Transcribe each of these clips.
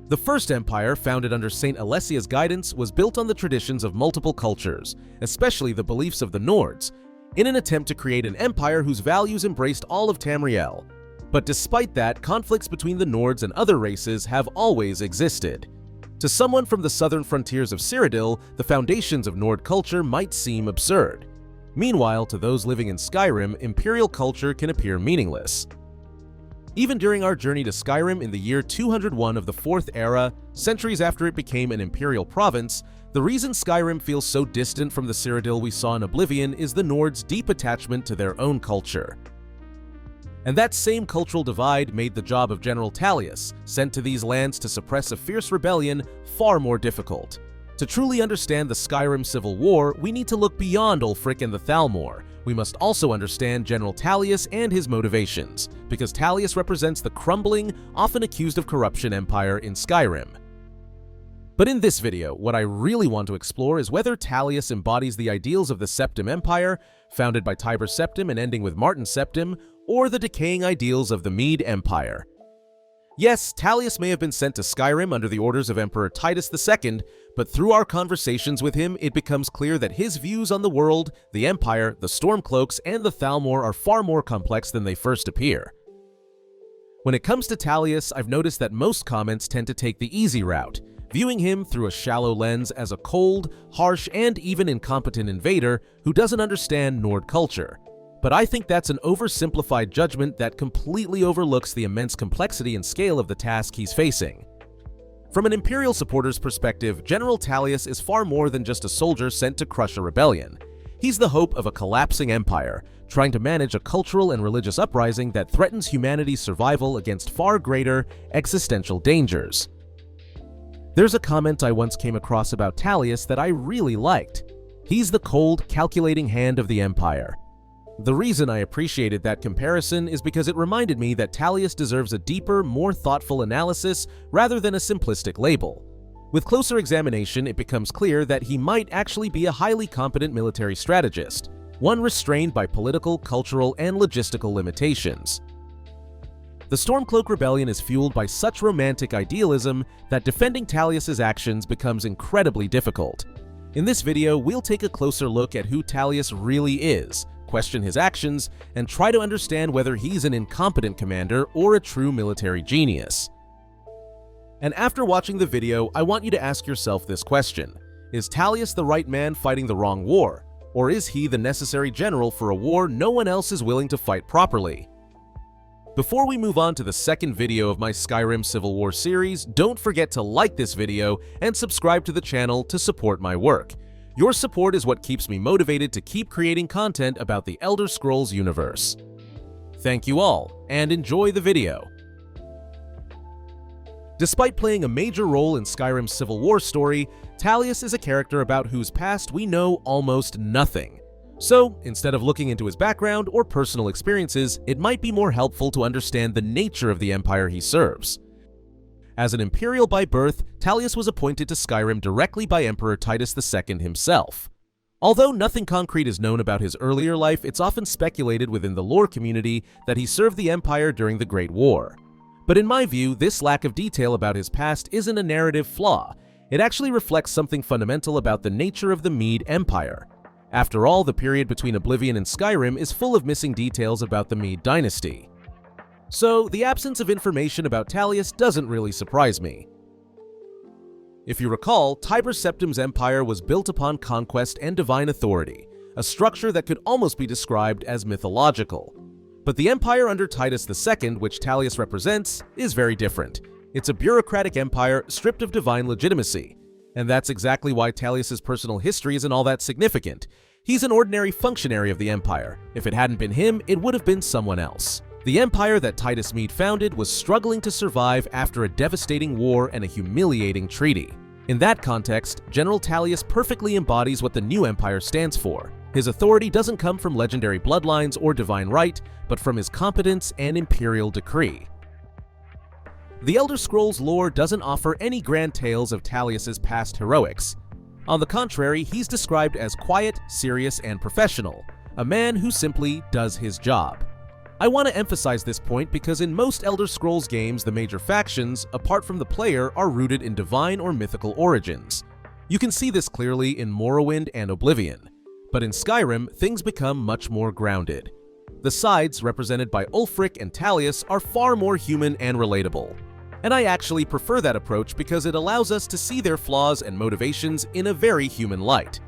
The first empire, founded under St. Alessia's guidance, was built on the traditions of multiple cultures, especially the beliefs of the Nords, in an attempt to create an empire whose values embraced all of Tamriel. But despite that, conflicts between the Nords and other races have always existed. To someone from the southern frontiers of Cyrodiil, the foundations of Nord culture might seem absurd. Meanwhile, to those living in Skyrim, Imperial culture can appear meaningless. Even during our journey to Skyrim in the year 201 of the Fourth Era, centuries after it became an Imperial province, the reason Skyrim feels so distant from the Cyrodiil we saw in Oblivion is the Nords' deep attachment to their own culture. And that same cultural divide made the job of General Tullius, sent to these lands to suppress a fierce rebellion, far more difficult. To truly understand the Skyrim Civil War, we need to look beyond Ulfric and the Thalmor. We must also understand General Tullius and his motivations, because Tullius represents the crumbling, often accused of corruption empire in Skyrim. But in this video, what I really want to explore is whether Tullius embodies the ideals of the Septim Empire, founded by Tiber Septim and ending with Martin Septim, or the decaying ideals of the Mede Empire. Yes, Tullius may have been sent to Skyrim under the orders of Emperor Titus II, but through our conversations with him, it becomes clear that his views on the world, the Empire, the Stormcloaks, and the Thalmor are far more complex than they first appear. When it comes to Tullius, I've noticed that most comments tend to take the easy route, viewing him through a shallow lens as a cold, harsh, and even incompetent invader who doesn't understand Nord culture. But I think that's an oversimplified judgment that completely overlooks the immense complexity and scale of the task he's facing. From an Imperial supporter's perspective, General Tullius is far more than just a soldier sent to crush a rebellion. He's the hope of a collapsing empire, trying to manage a cultural and religious uprising that threatens humanity's survival against far greater existential dangers. There's a comment I once came across about Tullius that I really liked. He's the cold, calculating hand of the empire. The reason I appreciated that comparison is because it reminded me that Tullius deserves a deeper, more thoughtful analysis rather than a simplistic label. With closer examination, it becomes clear that he might actually be a highly competent military strategist, one restrained by political, cultural, and logistical limitations. The Stormcloak Rebellion is fueled by such romantic idealism that defending Tullius's actions becomes incredibly difficult. In this video, we'll take a closer look at who Tullius really is, question his actions, and try to understand whether he's an incompetent commander or a true military genius. And after watching the video, I want you to ask yourself this question. Is Tullius the right man fighting the wrong war? Or is he the necessary general for a war no one else is willing to fight properly? Before we move on to the second video of my Skyrim Civil War series, don't forget to like this video and subscribe to the channel to support my work. Your support is what keeps me motivated to keep creating content about the Elder Scrolls universe. Thank you all, and enjoy the video. Despite playing a major role in Skyrim's Civil War story, Tullius is a character about whose past we know almost nothing. So, instead of looking into his background or personal experiences, it might be more helpful to understand the nature of the empire he serves. As an Imperial by birth, Tullius was appointed to Skyrim directly by Emperor Titus II himself. Although nothing concrete is known about his earlier life, it's often speculated within the lore community that he served the Empire during the Great War. But in my view, this lack of detail about his past isn't a narrative flaw. It actually reflects something fundamental about the nature of the Mede Empire. After all, the period between Oblivion and Skyrim is full of missing details about the Mede dynasty. So, the absence of information about Tullius doesn't really surprise me. If you recall, Tiber Septim's empire was built upon conquest and divine authority, a structure that could almost be described as mythological. But the empire under Titus II, which Tullius represents, is very different. It's a bureaucratic empire stripped of divine legitimacy. And that's exactly why Tullius's personal history isn't all that significant. He's an ordinary functionary of the empire. If it hadn't been him, it would have been someone else. The empire that Titus Mede founded was struggling to survive after a devastating war and a humiliating treaty. In that context, General Tullius perfectly embodies what the new empire stands for. His authority doesn't come from legendary bloodlines or divine right, but from his competence and imperial decree. The Elder Scrolls lore doesn't offer any grand tales of Tullius's past heroics. On the contrary, he's described as quiet, serious, and professional, a man who simply does his job. I want to emphasize this point because in most Elder Scrolls games, the major factions, apart from the player, are rooted in divine or mythical origins. You can see this clearly in Morrowind and Oblivion. But in Skyrim, things become much more grounded. The sides, represented by Ulfric and Tullius, are far more human and relatable. And I actually prefer that approach because it allows us to see their flaws and motivations in a very human light.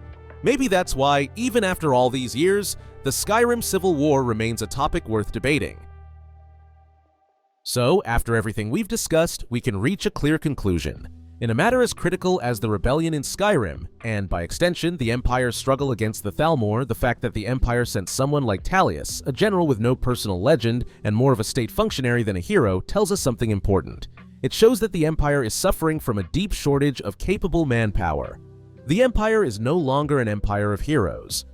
Maybe that's why, even after all these years, the Skyrim Civil War remains a topic worth debating. So, after everything we've discussed, we can reach a clear conclusion. In a matter as critical as the rebellion in Skyrim, and by extension the Empire's struggle against the Thalmor, the fact that the Empire sent someone like Tullius, a general with no personal legend and more of a state functionary than a hero, tells us something important. It shows that the Empire is suffering from a deep shortage of capable manpower. The Empire is no longer an empire of heroes.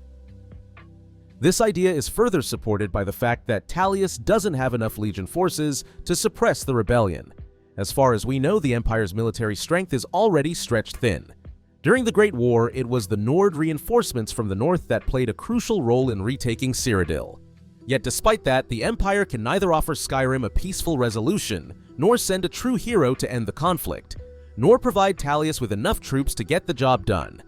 This idea is further supported by the fact that Tullius doesn't have enough Legion forces to suppress the rebellion. As far as we know, the Empire's military strength is already stretched thin. During the Great War, it was the Nord reinforcements from the north that played a crucial role in retaking Cyrodiil. Yet despite that, the Empire can neither offer Skyrim a peaceful resolution, nor send a true hero to end the conflict, nor provide Tullius with enough troops to get the job done.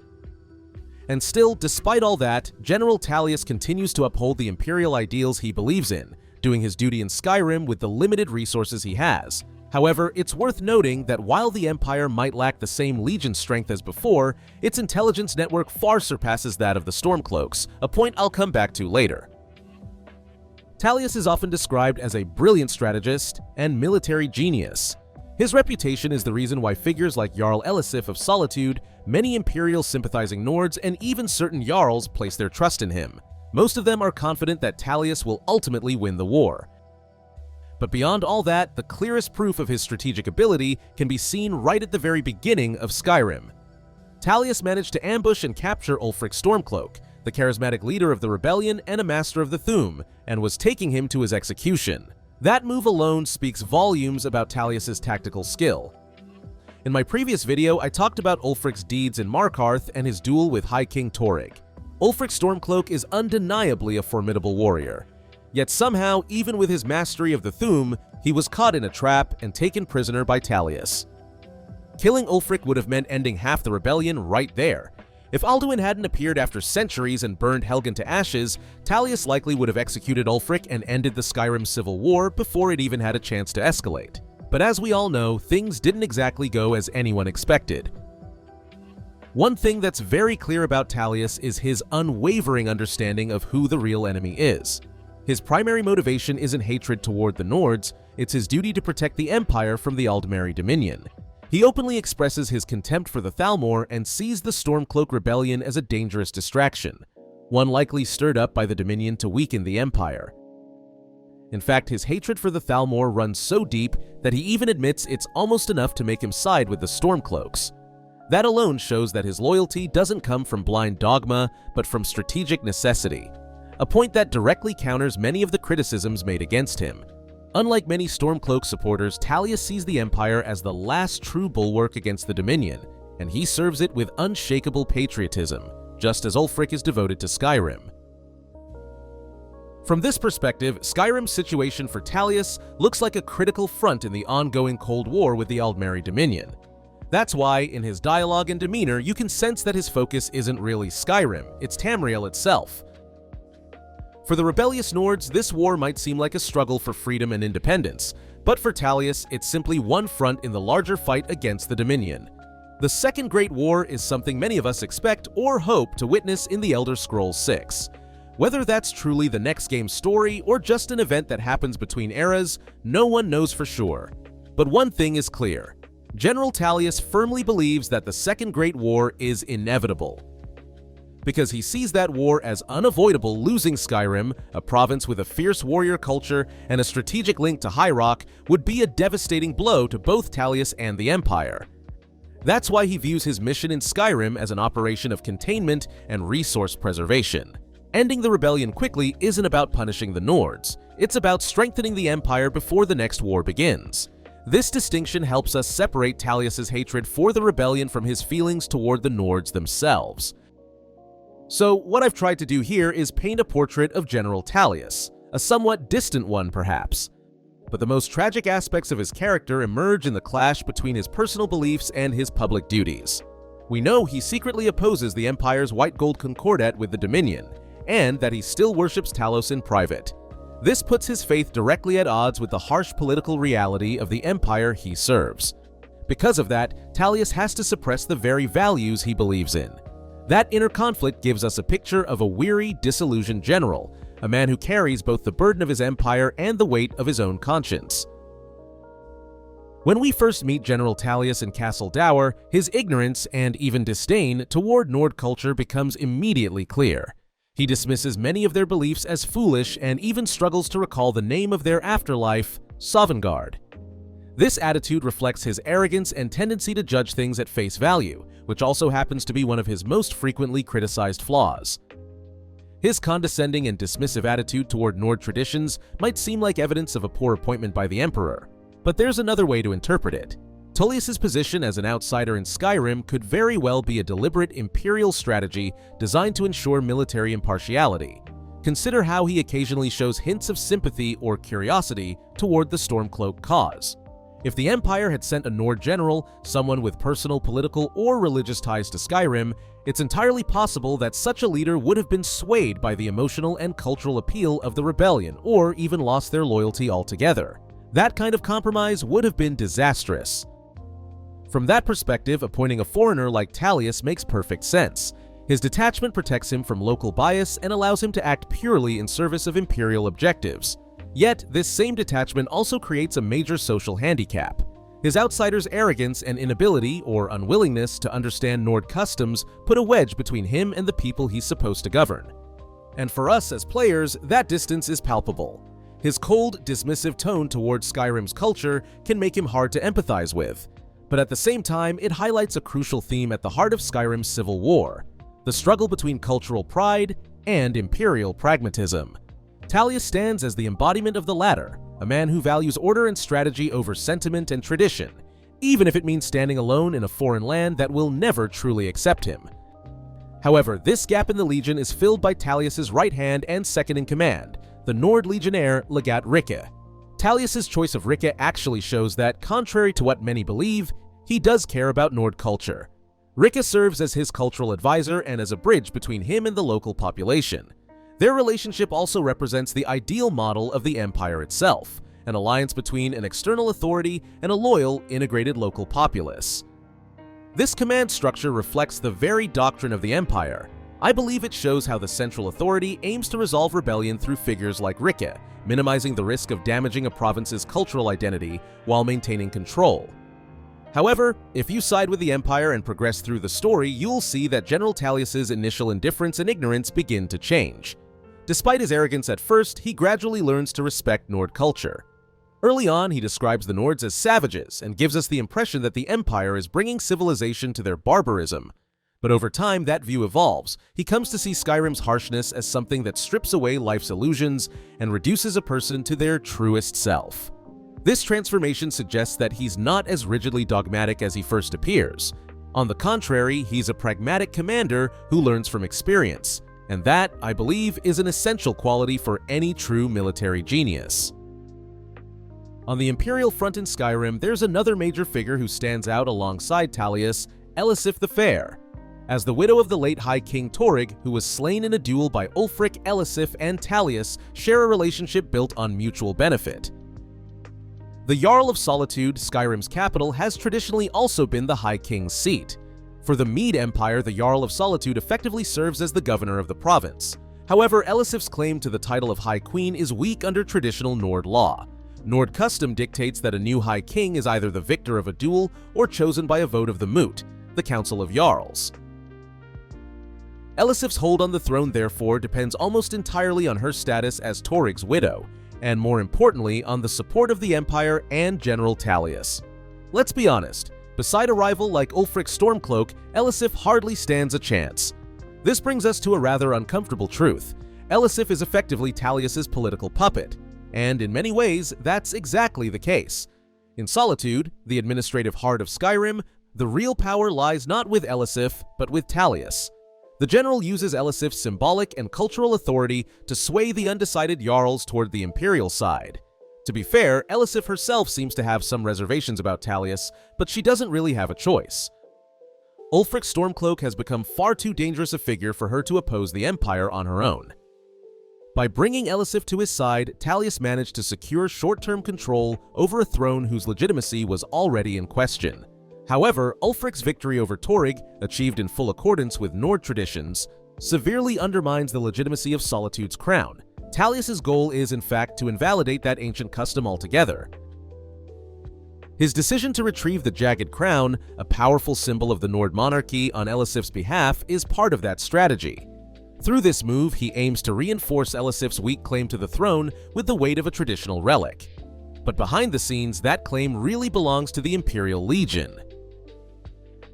And still, despite all that, General Tullius continues to uphold the Imperial ideals he believes in, doing his duty in Skyrim with the limited resources he has. However, it's worth noting that while the Empire might lack the same Legion strength as before, its intelligence network far surpasses that of the Stormcloaks, a point I'll come back to later. Tullius is often described as a brilliant strategist and military genius. His reputation is the reason why figures like Jarl Elisif of Solitude, many Imperial sympathizing Nords, and even certain Jarls place their trust in him. Most of them are confident that Tullius will ultimately win the war. But beyond all that, the clearest proof of his strategic ability can be seen right at the very beginning of Skyrim. Tullius managed to ambush and capture Ulfric Stormcloak, the charismatic leader of the rebellion and a master of the Thu'um, and was taking him to his execution. That move alone speaks volumes about Tullius's tactical skill. In my previous video, I talked about Ulfric's deeds in Markarth and his duel with High King Torygg. Ulfric Stormcloak is undeniably a formidable warrior. Yet somehow, even with his mastery of the Thu'um, he was caught in a trap and taken prisoner by Tullius. Killing Ulfric would have meant ending half the rebellion right there. If Alduin hadn't appeared after centuries and burned Helgen to ashes, Tullius likely would have executed Ulfric and ended the Skyrim Civil War before it even had a chance to escalate. But as we all know, things didn't exactly go as anyone expected. One thing that's very clear about Tullius is his unwavering understanding of who the real enemy is. His primary motivation isn't hatred toward the Nords, it's his duty to protect the Empire from the Aldmeri Dominion. He openly expresses his contempt for the Thalmor and sees the Stormcloak Rebellion as a dangerous distraction, one likely stirred up by the Dominion to weaken the Empire. In fact, his hatred for the Thalmor runs so deep that he even admits it's almost enough to make him side with the Stormcloaks. That alone shows that his loyalty doesn't come from blind dogma, but from strategic necessity, a point that directly counters many of the criticisms made against him. Unlike many Stormcloak supporters, Tullius sees the Empire as the last true bulwark against the Dominion, and he serves it with unshakable patriotism, just as Ulfric is devoted to Skyrim. From this perspective, Skyrim's situation for Tullius looks like a critical front in the ongoing Cold War with the Aldmeri Dominion. That's why, in his dialogue and demeanor, you can sense that his focus isn't really Skyrim, it's Tamriel itself. For the rebellious Nords, this war might seem like a struggle for freedom and independence, but for Tullius, it's simply one front in the larger fight against the Dominion. The Second Great War is something many of us expect or hope to witness in the Elder Scrolls 6. Whether that's truly the next game's story or just an event that happens between eras, no one knows for sure. But one thing is clear. General Tullius firmly believes that the Second Great War is inevitable, because he sees that war as unavoidable. Losing Skyrim, a province with a fierce warrior culture and a strategic link to High Rock, would be a devastating blow to both Tullius and the Empire. That's why he views his mission in Skyrim as an operation of containment and resource preservation. Ending the rebellion quickly isn't about punishing the Nords, it's about strengthening the Empire before the next war begins. This distinction helps us separate Tullius's hatred for the rebellion from his feelings toward the Nords themselves. So what I've tried to do here is paint a portrait of General Tullius, a somewhat distant one perhaps. But the most tragic aspects of his character emerge in the clash between his personal beliefs and his public duties. We know he secretly opposes the Empire's white gold concordat with the Dominion, and that he still worships Talos in private. This puts his faith directly at odds with the harsh political reality of the Empire he serves. Because of that, Tullius has to suppress the very values he believes in. That inner conflict gives us a picture of a weary, disillusioned general, a man who carries both the burden of his empire and the weight of his own conscience. When we first meet General Tullius in Castle Dour, his ignorance and even disdain toward Nord culture becomes immediately clear. He dismisses many of their beliefs as foolish and even struggles to recall the name of their afterlife, Sovngarde. This attitude reflects his arrogance and tendency to judge things at face value, which also happens to be one of his most frequently criticized flaws. His condescending and dismissive attitude toward Nord traditions might seem like evidence of a poor appointment by the Emperor, but there's another way to interpret it. Tullius's position as an outsider in Skyrim could very well be a deliberate Imperial strategy designed to ensure military impartiality. Consider how he occasionally shows hints of sympathy or curiosity toward the Stormcloak cause. If the Empire had sent a Nord general, someone with personal, political, or religious ties to Skyrim, it's entirely possible that such a leader would have been swayed by the emotional and cultural appeal of the rebellion, or even lost their loyalty altogether. That kind of compromise would have been disastrous. From that perspective, appointing a foreigner like Tullius makes perfect sense. His detachment protects him from local bias and allows him to act purely in service of Imperial objectives. Yet, this same detachment also creates a major social handicap. His outsider's arrogance and inability, or unwillingness, to understand Nord customs put a wedge between him and the people he's supposed to govern. And for us as players, that distance is palpable. His cold, dismissive tone towards Skyrim's culture can make him hard to empathize with. But at the same time, it highlights a crucial theme at the heart of Skyrim's civil war: the struggle between cultural pride and Imperial pragmatism. Tullius stands as the embodiment of the latter, a man who values order and strategy over sentiment and tradition, even if it means standing alone in a foreign land that will never truly accept him. However, this gap in the Legion is filled by Tullius's right hand and second-in-command, the Nord legionnaire Legat Rikke. Tullius's choice of Rikke actually shows that, contrary to what many believe, he does care about Nord culture. Rikke serves as his cultural advisor and as a bridge between him and the local population. Their relationship also represents the ideal model of the Empire itself, an alliance between an external authority and a loyal, integrated local populace. This command structure reflects the very doctrine of the Empire. I believe it shows how the central authority aims to resolve rebellion through figures like Rikke, minimizing the risk of damaging a province's cultural identity while maintaining control. However, if you side with the Empire and progress through the story, you'll see that General Tullius's initial indifference and ignorance begin to change. Despite his arrogance at first, he gradually learns to respect Nord culture. Early on, he describes the Nords as savages and gives us the impression that the Empire is bringing civilization to their barbarism. But over time, that view evolves. He comes to see Skyrim's harshness as something that strips away life's illusions and reduces a person to their truest self. This transformation suggests that he's not as rigidly dogmatic as he first appears. On the contrary, he's a pragmatic commander who learns from experience. And that, I believe, is an essential quality for any true military genius. On the Imperial front in Skyrim, there's another major figure who stands out alongside Tullius, Elisif the Fair. As the widow of the late High King Torygg, who was slain in a duel by Ulfric, Elisif, and Tullius, share a relationship built on mutual benefit. The Jarl of Solitude, Skyrim's capital, has traditionally also been the High King's seat. For the Mede Empire, the Jarl of Solitude effectively serves as the governor of the province. However, Elisif's claim to the title of High Queen is weak under traditional Nord law. Nord custom dictates that a new High King is either the victor of a duel or chosen by a vote of the Moot, the Council of Jarls. Elisif's hold on the throne, therefore, depends almost entirely on her status as Torygg's widow, and more importantly, on the support of the Empire and General Tullius. Let's be honest. Beside a rival like Ulfric Stormcloak, Elisif hardly stands a chance. This brings us to a rather uncomfortable truth. Elisif is effectively Tullius's political puppet, and in many ways, that's exactly the case. In Solitude, the administrative heart of Skyrim, the real power lies not with Elisif, but with Tullius. The general uses Elisif's symbolic and cultural authority to sway the undecided Jarls toward the Imperial side. To be fair, Elisif herself seems to have some reservations about Tullius, but she doesn't really have a choice. Ulfric Stormcloak has become far too dangerous a figure for her to oppose the Empire on her own. By bringing Elisif to his side, Tullius managed to secure short-term control over a throne whose legitimacy was already in question. However, Ulfric's victory over Torygg, achieved in full accordance with Nord traditions, severely undermines the legitimacy of Solitude's crown. Tullius's goal is, in fact, to invalidate that ancient custom altogether. His decision to retrieve the Jagged Crown, a powerful symbol of the Nord monarchy, on Elisif's behalf is part of that strategy. Through this move, he aims to reinforce Elisif's weak claim to the throne with the weight of a traditional relic. But behind the scenes, that claim really belongs to the Imperial Legion.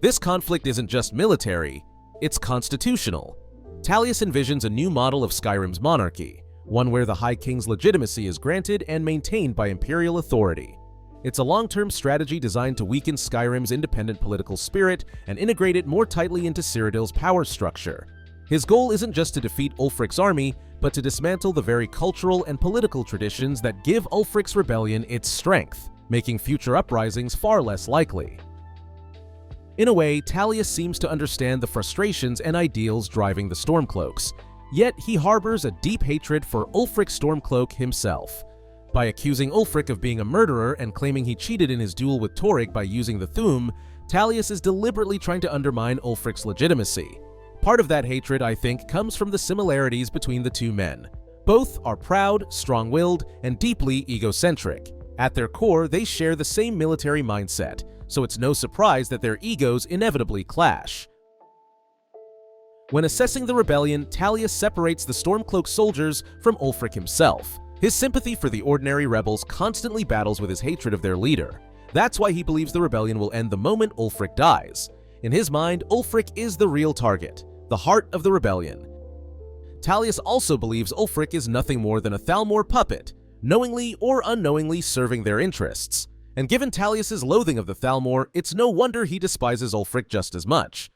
This conflict isn't just military, it's constitutional. Tullius envisions a new model of Skyrim's monarchy, one where the High King's legitimacy is granted and maintained by Imperial authority. It's a long-term strategy designed to weaken Skyrim's independent political spirit and integrate it more tightly into Cyrodiil's power structure. His goal isn't just to defeat Ulfric's army, but to dismantle the very cultural and political traditions that give Ulfric's rebellion its strength, making future uprisings far less likely. In a way, Tullius seems to understand the frustrations and ideals driving the Stormcloaks, yet he harbors a deep hatred for Ulfric Stormcloak himself. By accusing Ulfric of being a murderer and claiming he cheated in his duel with Torygg by using the Thu'um, Tullius is deliberately trying to undermine Ulfric's legitimacy. Part of that hatred, I think, comes from the similarities between the two men. Both are proud, strong-willed, and deeply egocentric. At their core, they share the same military mindset, so it's no surprise that their egos inevitably clash. When assessing the rebellion, Tullius separates the Stormcloak soldiers from Ulfric himself. His sympathy for the ordinary rebels constantly battles with his hatred of their leader. That's why he believes the rebellion will end the moment Ulfric dies. In his mind, Ulfric is the real target, the heart of the rebellion. Tullius also believes Ulfric is nothing more than a Thalmor puppet, knowingly or unknowingly serving their interests. And given Tullius's loathing of the Thalmor, it's no wonder he despises Ulfric just as much.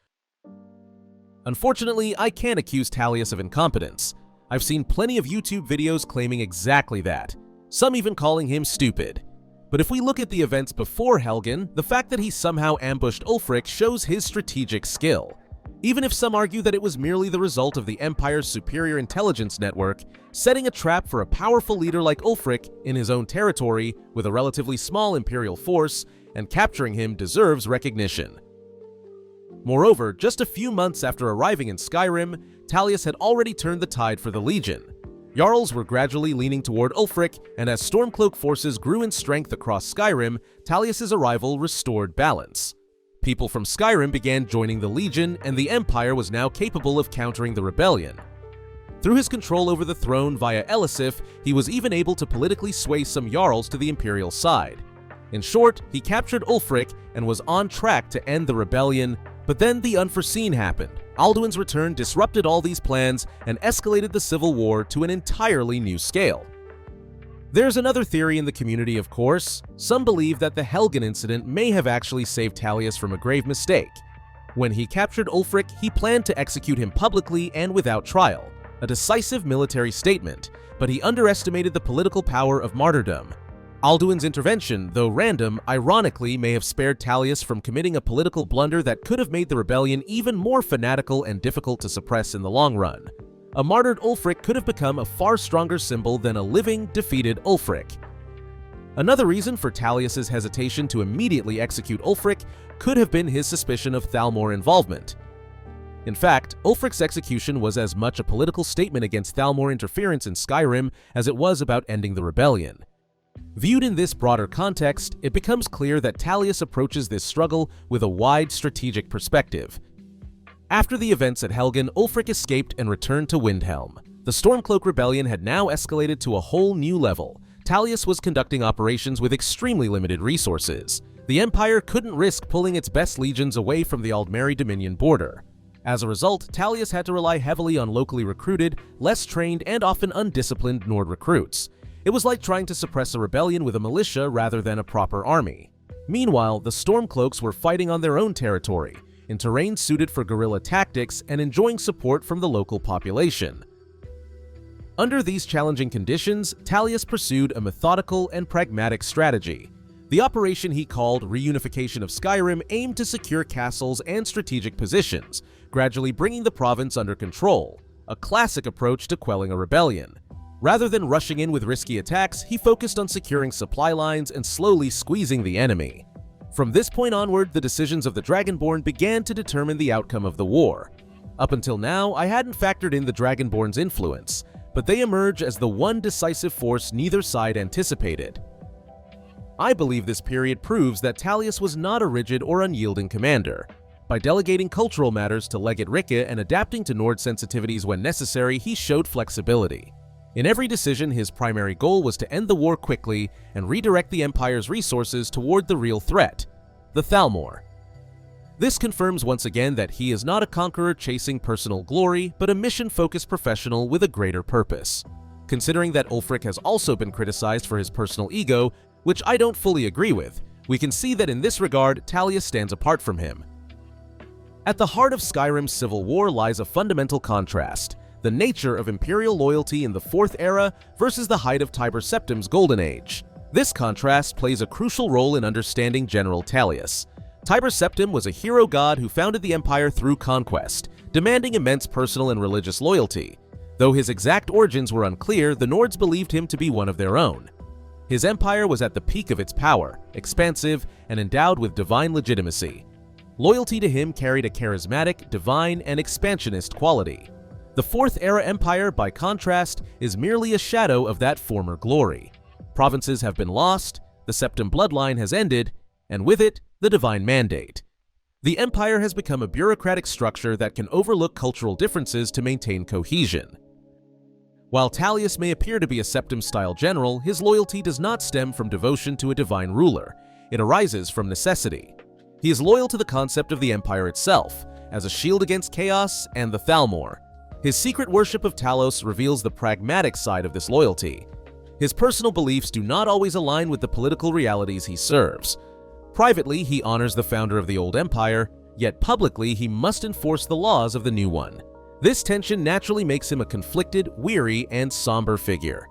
Unfortunately, I can't accuse Tullius of incompetence. I've seen plenty of YouTube videos claiming exactly that, some even calling him stupid. But if we look at the events before Helgen, the fact that he somehow ambushed Ulfric shows his strategic skill. Even if some argue that it was merely the result of the Empire's superior intelligence network, setting a trap for a powerful leader like Ulfric in his own territory with a relatively small Imperial force and capturing him deserves recognition. Moreover, just a few months after arriving in Skyrim, Tullius had already turned the tide for the Legion. Jarls were gradually leaning toward Ulfric, and as Stormcloak forces grew in strength across Skyrim, Tullius's arrival restored balance. People from Skyrim began joining the Legion, and the Empire was now capable of countering the rebellion. Through his control over the throne via Elisif, he was even able to politically sway some Jarls to the Imperial side. In short, he captured Ulfric and was on track to end the rebellion, but then the unforeseen happened. Alduin's return disrupted all these plans and escalated the civil war to an entirely new scale. There's another theory in the community, of course. Some believe that the Helgen incident may have actually saved Tullius from a grave mistake. When he captured Ulfric, he planned to execute him publicly and without trial, a decisive military statement, but he underestimated the political power of martyrdom. Alduin's intervention, though random, ironically may have spared Tullius from committing a political blunder that could have made the rebellion even more fanatical and difficult to suppress in the long run. A martyred Ulfric could have become a far stronger symbol than a living, defeated Ulfric. Another reason for Tullius's hesitation to immediately execute Ulfric could have been his suspicion of Thalmor involvement. In fact, Ulfric's execution was as much a political statement against Thalmor interference in Skyrim as it was about ending the rebellion. Viewed in this broader context, it becomes clear that Tullius approaches this struggle with a wide strategic perspective. After the events at Helgen, Ulfric escaped and returned to Windhelm. The Stormcloak rebellion had now escalated to a whole new level. Tullius was conducting operations with extremely limited resources. The Empire couldn't risk pulling its best legions away from the Aldmeri Dominion border. As a result, Tullius had to rely heavily on locally recruited, less trained, and often undisciplined Nord recruits. It was like trying to suppress a rebellion with a militia rather than a proper army. Meanwhile, the Stormcloaks were fighting on their own territory, in terrain suited for guerrilla tactics and enjoying support from the local population. Under these challenging conditions, Tullius pursued a methodical and pragmatic strategy. The operation he called Reunification of Skyrim aimed to secure castles and strategic positions, gradually bringing the province under control, a classic approach to quelling a rebellion. Rather than rushing in with risky attacks, he focused on securing supply lines and slowly squeezing the enemy. From this point onward, the decisions of the Dragonborn began to determine the outcome of the war. Up until now, I hadn't factored in the Dragonborn's influence, but they emerge as the one decisive force neither side anticipated. I believe this period proves that Tullius was not a rigid or unyielding commander. By delegating cultural matters to Legate Rikke and adapting to Nord sensitivities when necessary, he showed flexibility. In every decision, his primary goal was to end the war quickly and redirect the Empire's resources toward the real threat, the Thalmor. This confirms once again that he is not a conqueror chasing personal glory, but a mission-focused professional with a greater purpose. Considering that Ulfric has also been criticized for his personal ego, which I don't fully agree with, we can see that in this regard, Tullius stands apart from him. At the heart of Skyrim's civil war lies a fundamental contrast: the nature of Imperial loyalty in the Fourth Era versus the height of Tiber Septim's Golden Age. This contrast plays a crucial role in understanding General Tullius. Tiber Septim was a hero god who founded the Empire through conquest, demanding immense personal and religious loyalty. Though his exact origins were unclear, the Nords believed him to be one of their own. His empire was at the peak of its power, expansive, and endowed with divine legitimacy. Loyalty to him carried a charismatic, divine, and expansionist quality. The Fourth Era Empire, by contrast, is merely a shadow of that former glory. Provinces have been lost, the Septim bloodline has ended, and with it, the divine mandate. The Empire has become a bureaucratic structure that can overlook cultural differences to maintain cohesion. While Tullius may appear to be a Septim-style general, his loyalty does not stem from devotion to a divine ruler. It arises from necessity. He is loyal to the concept of the Empire itself, as a shield against chaos and the Thalmor. His secret worship of Talos reveals the pragmatic side of this loyalty. His personal beliefs do not always align with the political realities he serves. Privately, he honors the founder of the old empire, yet publicly he must enforce the laws of the new one. This tension naturally makes him a conflicted, weary, and somber figure.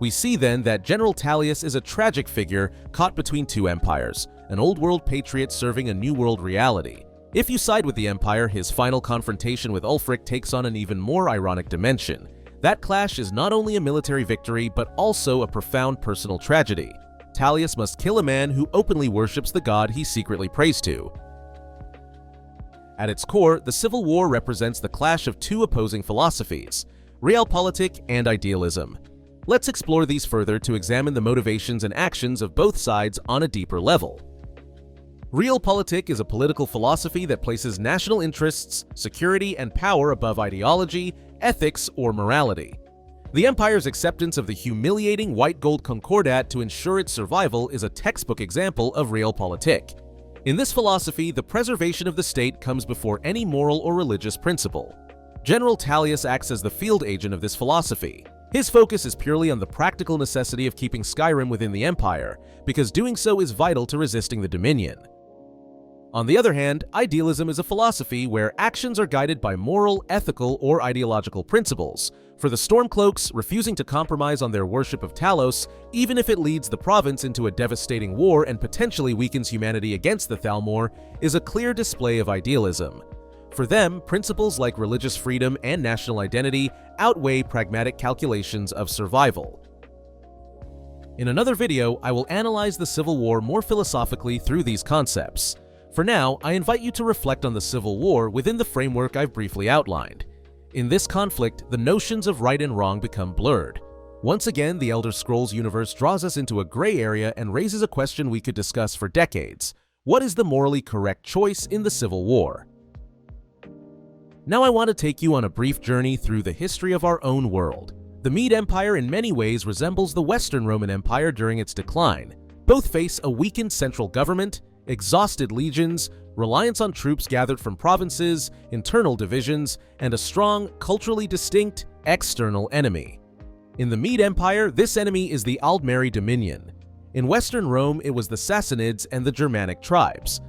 We see then that General Tullius is a tragic figure caught between two empires, an old-world patriot serving a new-world reality. If you side with the Empire, his final confrontation with Ulfric takes on an even more ironic dimension. That clash is not only a military victory, but also a profound personal tragedy. Tullius must kill a man who openly worships the god he secretly prays to. At its core, the Civil War represents the clash of two opposing philosophies, realpolitik and idealism. Let's explore these further to examine the motivations and actions of both sides on a deeper level. Realpolitik is a political philosophy that places national interests, security, and power above ideology, ethics, or morality. The Empire's acceptance of the humiliating white gold concordat to ensure its survival is a textbook example of realpolitik. In this philosophy, the preservation of the state comes before any moral or religious principle. General Tullius acts as the field agent of this philosophy. His focus is purely on the practical necessity of keeping Skyrim within the Empire, because doing so is vital to resisting the Dominion. On the other hand, idealism is a philosophy where actions are guided by moral, ethical, or ideological principles. For the Stormcloaks, refusing to compromise on their worship of Talos, even if it leads the province into a devastating war and potentially weakens humanity against the Thalmor, is a clear display of idealism. For them, principles like religious freedom and national identity outweigh pragmatic calculations of survival. In another video, I will analyze the Civil War more philosophically through these concepts. For now, I invite you to reflect on the Civil War within the framework I've briefly outlined. In this conflict, the notions of right and wrong become blurred. Once again, the Elder Scrolls universe draws us into a gray area and raises a question we could discuss for decades. What is the morally correct choice in the Civil War? Now I want to take you on a brief journey through the history of our own world. The Mede Empire in many ways resembles the Western Roman Empire during its decline. Both face a weakened central government, exhausted legions, reliance on troops gathered from provinces, internal divisions, and a strong, culturally distinct, external enemy. In the Mede Empire, this enemy is the Aldmeri Dominion. In Western Rome, it was the Sassanids and the Germanic tribes.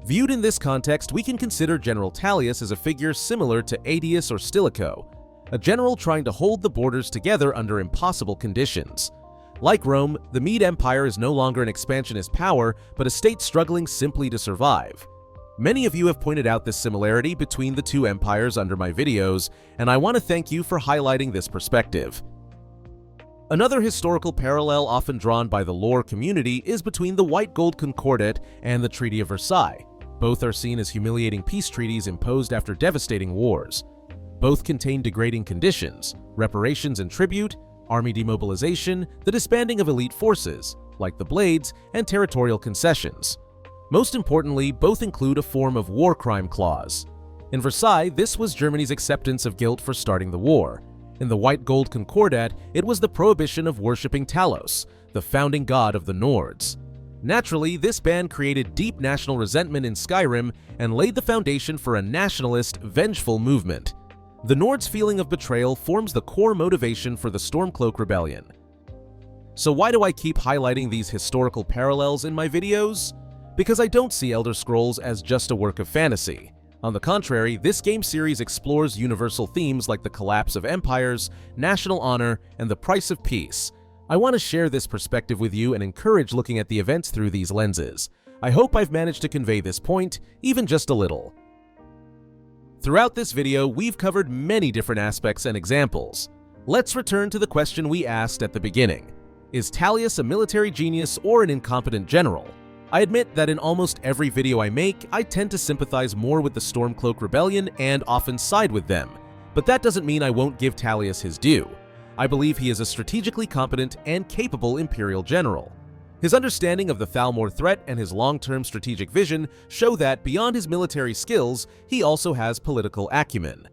Viewed in this context, we can consider General Tullius as a figure similar to Aetius or Stilicho, a general trying to hold the borders together under impossible conditions. Like Rome, the Mede Empire is no longer an expansionist power, but a state struggling simply to survive. Many of you have pointed out this similarity between the two empires under my videos, and I want to thank you for highlighting this perspective. Another historical parallel often drawn by the lore community is between the White Gold Concordat and the Treaty of Versailles. Both are seen as humiliating peace treaties imposed after devastating wars. Both contain degrading conditions, reparations and tribute, army demobilization, the disbanding of elite forces, like the Blades, and territorial concessions. Most importantly, both include a form of war crime clause. In Versailles, this was Germany's acceptance of guilt for starting the war. In the White Gold Concordat, it was the prohibition of worshipping Talos, the founding god of the Nords. Naturally, this ban created deep national resentment in Skyrim and laid the foundation for a nationalist, vengeful movement. The Nords' feeling of betrayal forms the core motivation for the Stormcloak Rebellion. So why do I keep highlighting these historical parallels in my videos? Because I don't see Elder Scrolls as just a work of fantasy. On the contrary, this game series explores universal themes like the collapse of empires, national honor, and the price of peace. I want to share this perspective with you and encourage looking at the events through these lenses. I hope I've managed to convey this point, even just a little. Throughout this video, we've covered many different aspects and examples. Let's return to the question we asked at the beginning. Is Tullius a military genius or an incompetent general? I admit that in almost every video I make, I tend to sympathize more with the Stormcloak Rebellion and often side with them, but that doesn't mean I won't give Tullius his due. I believe he is a strategically competent and capable Imperial general. His understanding of the Thalmor threat and his long-term strategic vision show that, beyond his military skills, he also has political acumen.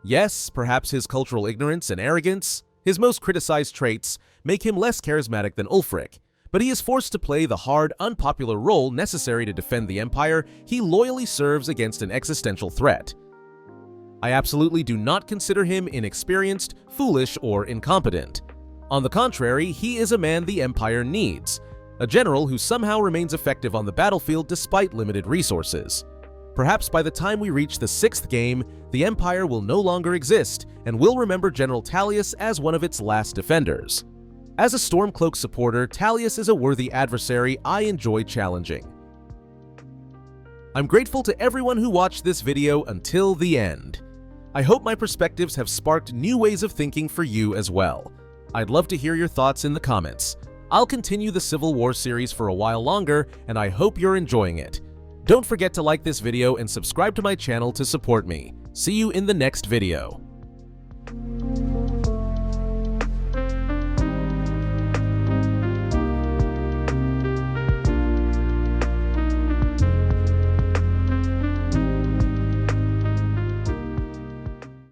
Yes, perhaps his cultural ignorance and arrogance, his most criticized traits, make him less charismatic than Ulfric, but he is forced to play the hard, unpopular role necessary to defend the empire he loyally serves against an existential threat. I absolutely do not consider him inexperienced, foolish, or incompetent. On the contrary, he is a man the empire needs, a general who somehow remains effective on the battlefield despite limited resources. Perhaps by the time we reach the 6th game, the empire will no longer exist and will remember General Tullius as one of its last defenders. As a Stormcloak supporter, Tullius is a worthy adversary I enjoy challenging. I'm grateful to everyone who watched this video until the end. I hope my perspectives have sparked new ways of thinking for you as well. I'd love to hear your thoughts in the comments. I'll continue the Civil War series for a while longer, and I hope you're enjoying it. Don't forget to like this video and subscribe to my channel to support me. See you in the next video.